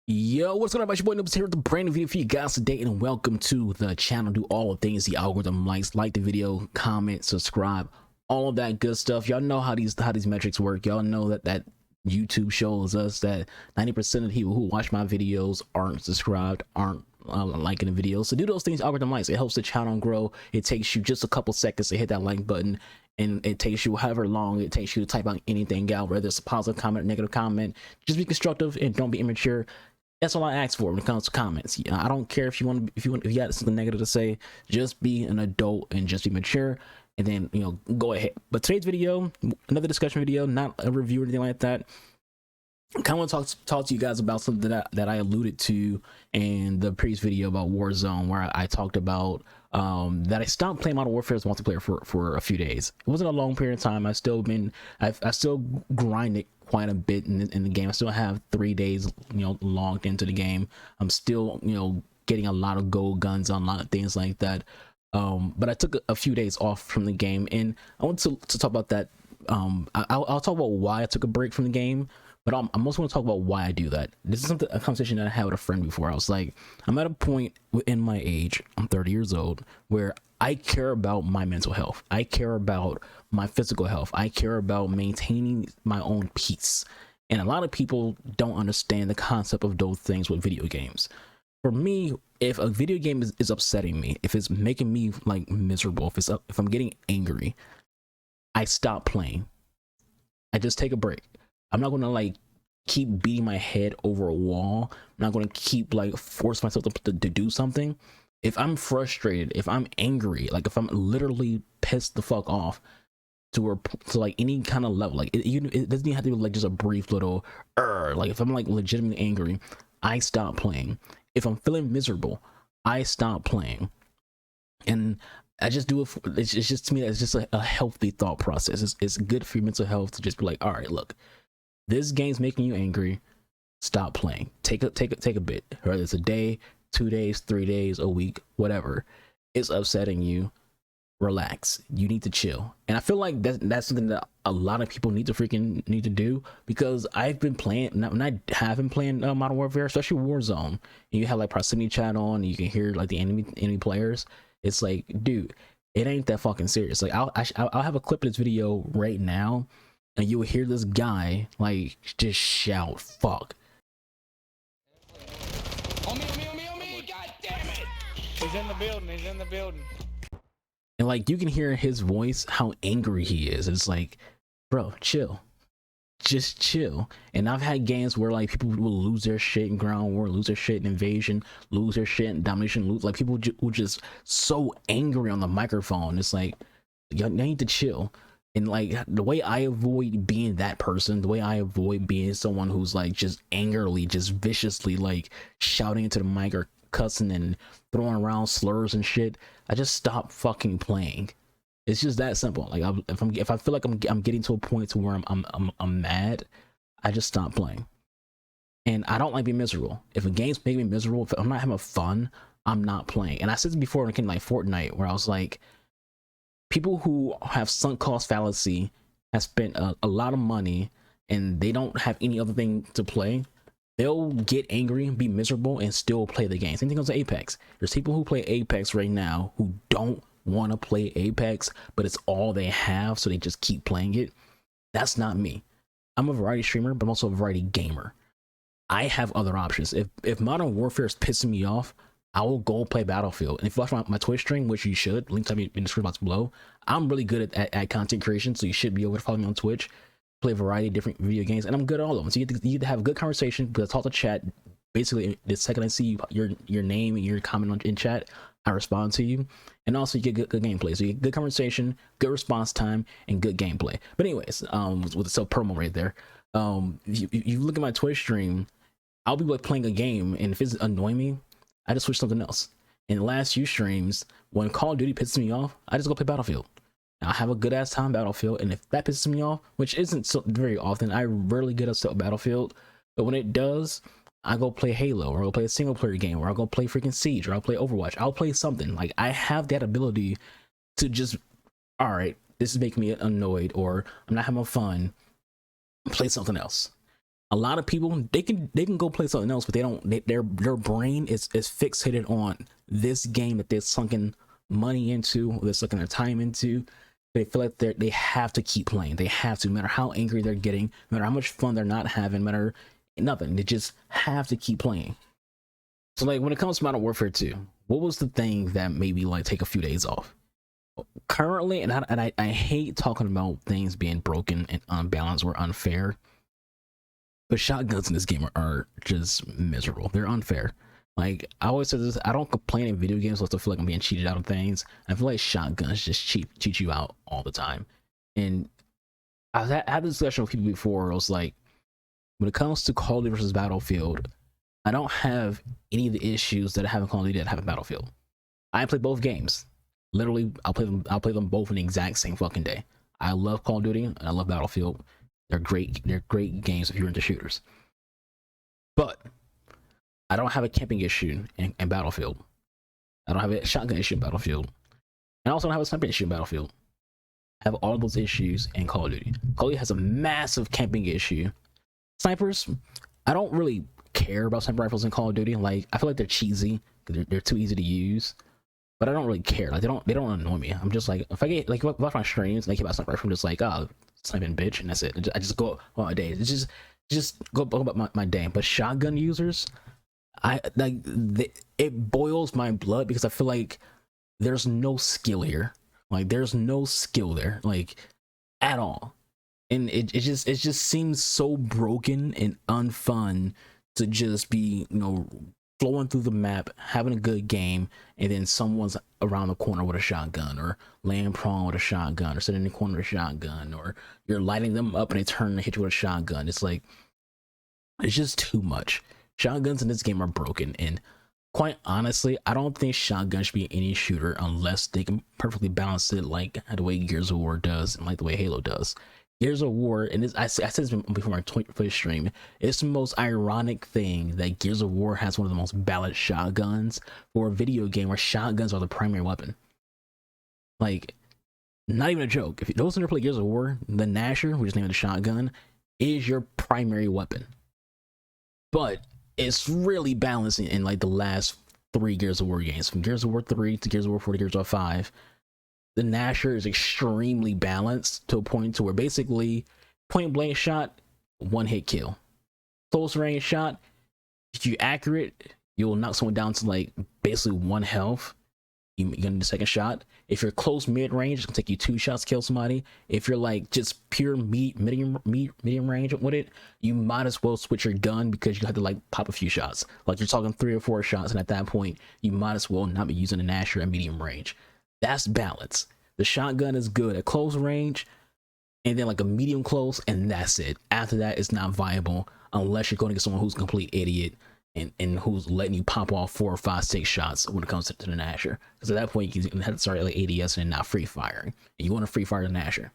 Yo, what's going on, your boy Noobs here with a brand new video for you guys today, and welcome to the channel. Do all the things the algorithm likes. Like the video, comment, subscribe, all of that good stuff. Y'all know how these metrics work. Y'all know that YouTube shows us that 90% of the people who watch my videos aren't subscribed, aren't liking the videos. So do those things algorithm likes. It helps the channel grow. It takes you just a couple seconds to hit that like button, and it takes you however long it takes you to type out anything out, whether it's a positive comment or negative comment. Just be constructive and don't be immature. That's all I ask for when it comes to comments. I don't care if you got something negative to say. Just be an adult and just be mature, and then go ahead. But today's video, another discussion video, not a review or anything like that. I kind of want to talk to you guys about something that I alluded to in the previous video about Warzone, where I talked about that I stopped playing Modern Warfare's multiplayer for a few days. It wasn't a long period of time. I still grinded quite a bit in the game. I still have 3 days logged into the game. I'm still getting a lot of gold guns on a lot of things like that. But I took a few days off from the game, and I want to talk about that. I'll talk about why I took a break from the game, but I'm also going to talk about why I do that. This is a conversation that I had with a friend before. I was like, I'm at a point in my age, I'm 30 years old, where I care about my mental health. I care about my physical health. I care about maintaining my own peace. And a lot of people don't understand the concept of those things with video games. For me, if a video game is upsetting me, if it's making me like miserable, if I'm getting angry, I stop playing. I just take a break. I'm not gonna like keep beating my head over a wall. I'm not gonna keep like force myself to do something. If I'm frustrated, if I'm angry, like if I'm literally pissed the fuck off to like any kind of level, like it doesn't even have to be like just a brief little like if I'm like legitimately angry, I stop playing. If I'm feeling miserable, I stop playing. And I just do it it's just, to me, it's just a healthy thought process. It's good for your mental health to just be like, all right, look, this game's making you angry, stop playing. Take a bit, whether it's a day, 2 days, 3 days, a week, whatever. It's upsetting you, relax. You need to chill. And I feel like that's something that a lot of people need to do, because I've been playing, when I have been playing Modern Warfare, especially Warzone, and you have like proximity chat on and you can hear like the enemy players. It's like, dude, it ain't that fucking serious. Like I'll have a clip of this video right now, and you will hear this guy like just shout fuck. On me, god damn it! He's in the building. And like you can hear his voice how angry he is. It's like, bro, chill. Just chill. And I've had games where like people will lose their shit in ground war, lose their shit in invasion, lose their shit in domination, lose, like people were just so angry on the microphone. It's like, y'all need to chill. And like the way I avoid being that person, the way I avoid being someone who's like just angrily, just viciously like shouting into the mic or cussing and throwing around slurs and shit, I just stop fucking playing. It's just that simple. Like if I feel like I'm getting to a point to where I'm mad, I just stop playing. And I don't like being miserable. If a game's making me miserable, if I'm not having fun, I'm not playing. And I said this before when it came to like Fortnite, where I was like, people who have sunk cost fallacy have spent a lot of money and they don't have any other thing to play. They'll get angry and be miserable and still play the game. Same thing goes to Apex. There's people who play Apex right now who don't want to play Apex, but it's all they have, so they just keep playing it. That's not me. I'm a variety streamer, but I'm also a variety gamer. I have other options. If Modern Warfare is pissing me off, I will go play Battlefield. And if you watch my Twitch stream, which you should, link to me in the description box below, I'm really good at content creation, so you should be able to follow me on Twitch, play a variety of different video games, and I'm good at all of them. So you get to have a good conversation, because I talk to chat. Basically, the second I see your name and your comment in chat, I respond to you. And also you get good gameplay. So you get good conversation, good response time, and good gameplay. But anyways, with the self promo right there, if you look at my Twitch stream, I'll be like playing a game, and if it's annoying me, I just switch something else. In the last few streams, when Call of Duty pisses me off, I just go play Battlefield. I have a good ass time Battlefield, and if that pisses me off, which isn't so very often, I rarely get upset with Battlefield, but when it does, I go play Halo, or I'll play a single player game, or I'll go play freaking Siege, or I'll play Overwatch. I'll play something. Like, I have that ability to just, all right, this is making me annoyed, or I'm not having fun, play something else. A lot of people they can go play something else, but their brain is fixated on this game that they're sunken money into, they're sucking their time into. They feel like they have to keep playing. They have to, no matter how angry they're getting, no matter how much fun they're not having, no matter nothing. They just have to keep playing. So like when it comes to Modern Warfare 2, what was the thing that made me like take a few days off? Currently, and I hate talking about things being broken and unbalanced or unfair, but shotguns in this game are just miserable. They're unfair. Like I always say this, I don't complain in video games unless I feel like I'm being cheated out of things. I feel like shotguns just cheat you out all the time. And I've had this discussion with people before. I was like, when it comes to Call of Duty versus Battlefield, I don't have any of the issues that I have in Call of Duty that I have in Battlefield. I play both games. Literally, I'll play them both in the exact same fucking day. I love Call of Duty and I love Battlefield. They're great games if you're into shooters. But I don't have a camping issue in Battlefield. I don't have a shotgun issue in Battlefield. And I also don't have a sniper issue in Battlefield. I have all of those issues in Call of Duty. Call of Duty has a massive camping issue. Snipers, I don't really care about sniper rifles in Call of Duty. Like I feel like they're cheesy. They're too easy to use. But I don't really care. Like they don't annoy me. I'm just like, if I get like watch my streams and they keep out sniper rifle, I'm just like, oh, sniping bitch, and that's it. I just go on my day. It's just go about my day. But shotgun users, it boils my blood because I feel like there's no skill here. Like there's no skill there, like at all. And it just seems so broken and unfun to just be, flowing through the map, having a good game, and then someone's around the corner with a shotgun, or laying prone with a shotgun, or sitting in the corner with a shotgun, or you're lighting them up and they turn and hit you with a shotgun. It's like, it's just too much. Shotguns in this game are broken, and quite honestly, I don't think shotguns should be any shooter unless they can perfectly balance it like the way Gears of War does and like the way Halo does. Gears of War, and I said this before my Twitch stream, it's the most ironic thing that Gears of War has one of the most balanced shotguns for a video game where shotguns are the primary weapon. Like, not even a joke. If those who never play Gears of War, the Gnasher, which is named the shotgun, is your primary weapon. But it's really balanced in like the last 3 Gears of War games, from Gears of War 3 to Gears of War 4 to Gears of War 5. The Gnasher is extremely balanced to a point to where basically point blank shot, 1-hit kill. Close range shot, if you're accurate, you'll knock someone down to like basically 1 health. You're gonna do the second shot. If you're close mid range, it's gonna take you 2 shots to kill somebody. If you're like just pure medium range with it, you might as well switch your gun because you have to like pop a few shots. Like you're talking 3 or 4 shots, and at that point, you might as well not be using the Gnasher at medium range. That's balance. The shotgun is good at close range, and then like a medium close, and that's it. After that, it's not viable unless you're going to get someone who's a complete idiot and who's letting you pop off 4 or 5, 6 shots when it comes to the Gnasher. Because at that point, you can have to start like ADS and not free firing. And you want to free fire the Gnasher.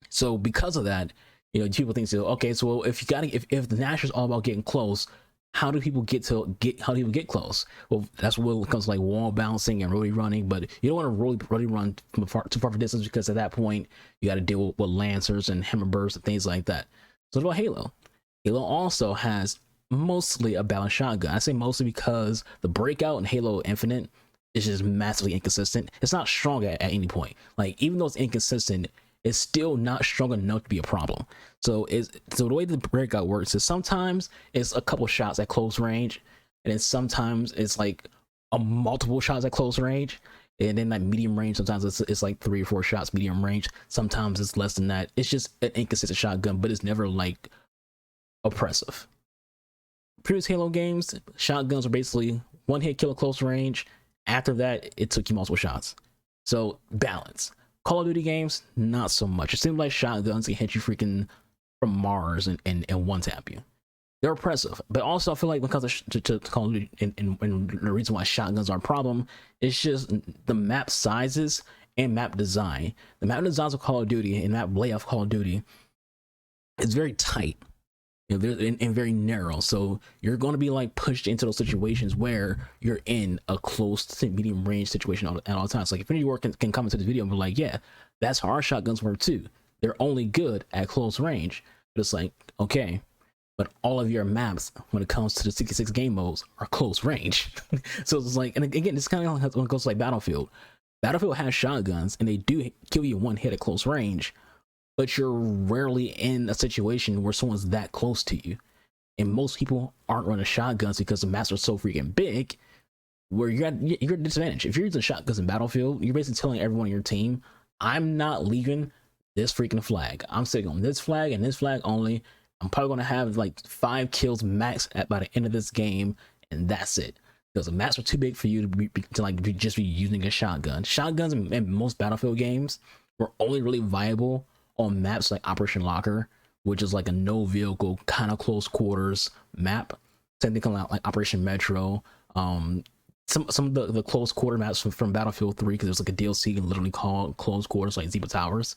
So because of that, people think, so okay, so if the Gnasher is all about getting close, how do people get close? Well, that's what comes to like wall bouncing and really running, but you don't want to really run from too far of a distance, because at that point you got to deal with lancers and hammerbursts and things like that. So what about Halo? Halo also has mostly a balanced shotgun. I say mostly because the breakout in Halo Infinite is just massively inconsistent. It's not strong at any point. Like even though it's inconsistent, it's still not strong enough to be a problem. So the way the breakout works is sometimes it's a couple shots at close range, and then sometimes it's like a multiple shots at close range, and then like medium range, sometimes it's like 3 or 4 shots medium range. Sometimes it's less than that. It's just an inconsistent shotgun, but it's never like oppressive. Previous Halo games, shotguns were basically 1-hit kill at close range. After that, it took you multiple shots. So balance. Call of Duty games, not so much. It seems like shotguns can hit you freaking from Mars and one-tap you. They're oppressive. But also, I feel like when it comes to Call of Duty, and the reason why shotguns are a problem, it's just the map sizes and map design. The map designs of Call of Duty and map layout of Call of Duty is very tight. And very narrow, so you're going to be like pushed into those situations where you're in a close to medium range situation at all times. Like if any work can comment to this video and be like, yeah, that's how our shotguns work too. They're only good at close range. But it's like, okay, but all of your maps when it comes to the 66 game modes are close range. So it's like, and again, it's kind of like when it goes to like Battlefield. Battlefield has shotguns and they do kill you one hit at close range, but you're rarely in a situation where someone's that close to you. And most people aren't running shotguns because the maps are so freaking big, where you're at a disadvantage. If you're using shotguns in Battlefield, you're basically telling everyone on your team, I'm not leaving this freaking flag. I'm sitting on this flag and this flag only. I'm probably gonna have like 5 kills max by the end of this game, and that's it. Because the maps are too big for you to just be using a shotgun. Shotguns in most Battlefield games were only really viable on maps like Operation Locker, which is like a no vehicle kind of close quarters map. Same thing like Operation Metro. Some of the close quarter maps from Battlefield 3, because there's like a DLC literally called close quarters, like Zebra Towers.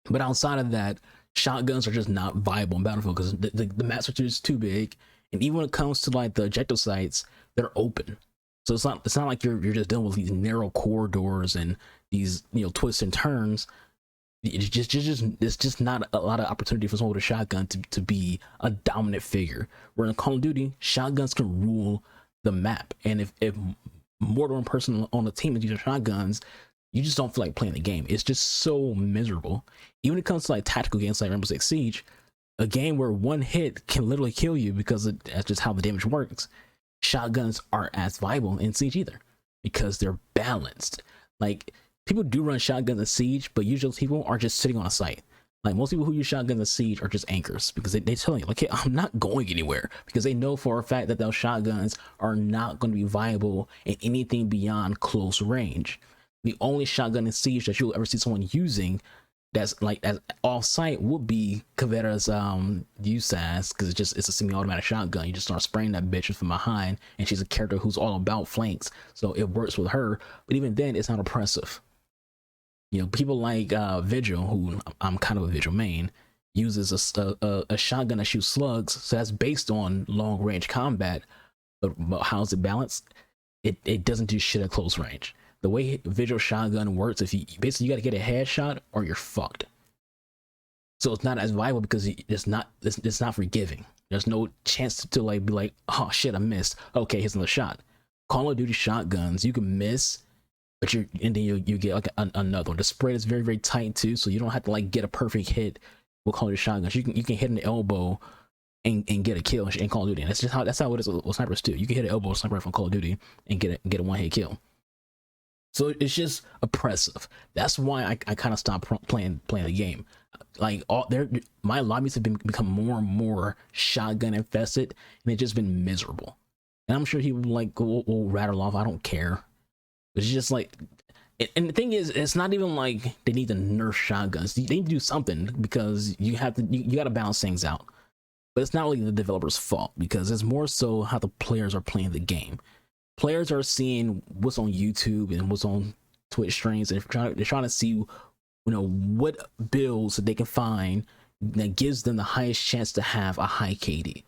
But outside of that, shotguns are just not viable in Battlefield because the maps are just too big. And even when it comes to like the objective sites, they're open. So it's not like you're just dealing with these narrow corridors and these, you know, twists and turns. It's just not a lot of opportunity for someone with a shotgun to be a dominant figure. Where in Call of Duty, shotguns can rule the map. And if more than one person on the team is using shotguns, you just don't feel like playing the game. It's just so miserable. Even when it comes to like tactical games like Rainbow Six Siege, a game where one hit can literally kill you because that's just how the damage works. Shotguns aren't as viable in Siege either because they're balanced. Like, people do run shotguns in Siege, but usually those people are just sitting on a site. Like, most people who use shotguns in Siege are just anchors because they tell you, like, hey, I'm not going anywhere, because they know for a fact that those shotguns are not going to be viable in anything beyond close range. The only shotgun in Siege that you'll ever see someone using that's like as off site would be Kavera's USAS, because it's a semi-automatic shotgun. You just start spraying that bitch from behind, and she's a character who's all about flanks, so it works with her. But even then, it's not oppressive. You know, people like Vigil, who I'm kind of a Vigil main, uses a shotgun that shoots slugs, so that's based on long range combat. But how's it balanced? It doesn't do shit at close range. The way Vigil shotgun works, if you basically, you got to get a headshot or you're fucked. So it's not as viable because it's not forgiving. There's no chance to like be like, oh shit, I missed. Okay, here's another shot. Call of Duty shotguns, you can miss, but and then you get like another one. The spread is very, very tight too, so you don't have to like get a perfect hit with Call of Duty shotguns. You can hit an elbow and get a kill in Call of Duty. And that's how it is with snipers too. You can hit an elbow sniper from Call of Duty and get a one hit kill. So it's just oppressive. That's why I kind of stopped playing the game. Like, my lobbies have become more and more shotgun infested, and it's just been miserable. And I'm sure he will rattle off, I don't care. It's just like, and the thing is, it's not even like they need to nerf shotguns. They need to do something, because you got to balance things out. But it's not really the developer's fault, because it's more so how the players are playing the game. Players are seeing what's on YouTube and what's on Twitch streams, and they're trying to see, you know, what builds that they can find that gives them the highest chance to have a high KD.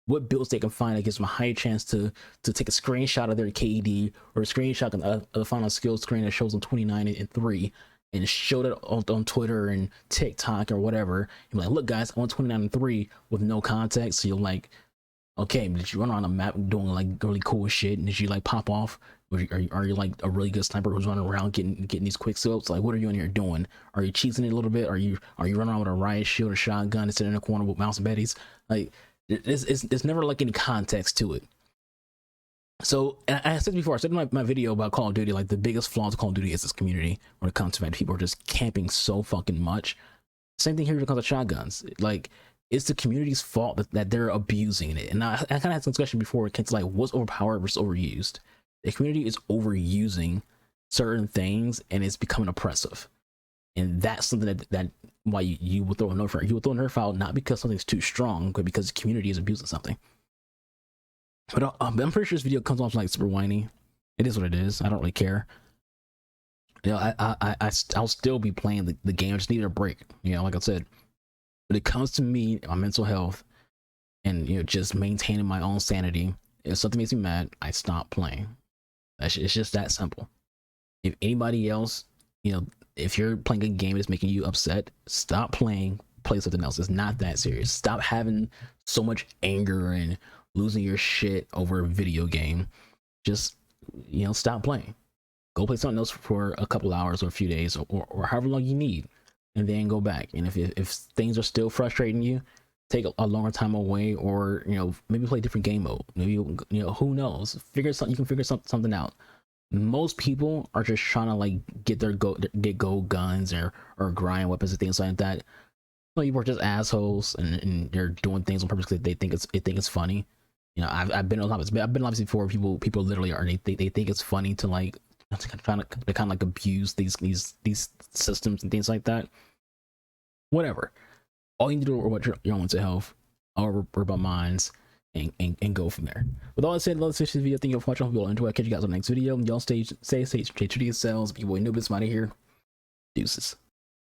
What builds they can find that gives them a higher chance to take a screenshot of their KD, or a screenshot of the final skill screen that shows them 29 and 3, and show that on Twitter and TikTok or whatever. You're like, look guys, I want 29 and 3 with no context. So you're like, okay, did you run around a map doing like really cool shit? And did you like pop off? Are you like a really good sniper who's running around getting these quick scopes? Like, what are you in here doing? Are you cheesing it a little bit? Are you running around with a riot shield or shotgun and sitting in a corner with mouse and betties? Like, it's never like any context to it. So, and I said before, I said in my video about Call of Duty, like, the biggest flaw to Call of Duty is this community when it comes to that. People are just camping so fucking much. Same thing here when it comes to shotguns. Like, it's the community's fault that they're abusing it. And I kind of had some discussion before, it's like, what's overpowered versus overused? The community is overusing certain things, and it's becoming oppressive. And that's something that why you will throw a nerf out. You will throw a nerf out not because something's too strong, but because the community is abusing something. But I'm pretty sure this video comes off like super whiny. It is what it is. I don't really care. You know, I'll still be playing the game. I just need a break. You know, like I said, when it comes to me, my mental health, and, you know, just maintaining my own sanity, if something makes me mad, I stop playing. It's just that simple. If anybody else, you know, if you're playing a game that's making you upset, stop playing, play something else. It's not that serious. Stop having so much anger and losing your shit over a video game. Just, you know, stop playing. Go play something else for a couple hours or a few days or however long you need, and then go back. And if things are still frustrating you, take a longer time away, or, you know, maybe play a different game mode. Maybe, you know, who knows? Figure something. You can figure something out. Most people are just trying to like get gold guns or grind weapons and things like that. Some people are just assholes, and they're doing things on purpose because they think it's funny. You know, I've been a lot. I've been a lot before. People literally are they think it's funny to like to kind of like abuse these systems and things like that. Whatever. All you need to do is watch your own mental health, or worry about minds, and go from there. With all that said, let's finish this video. Thank you for watching. Hope you all enjoy. I'll catch you guys on the next video. Y'all stay true to yourselves. Be boy Noobs out of here. Deuces.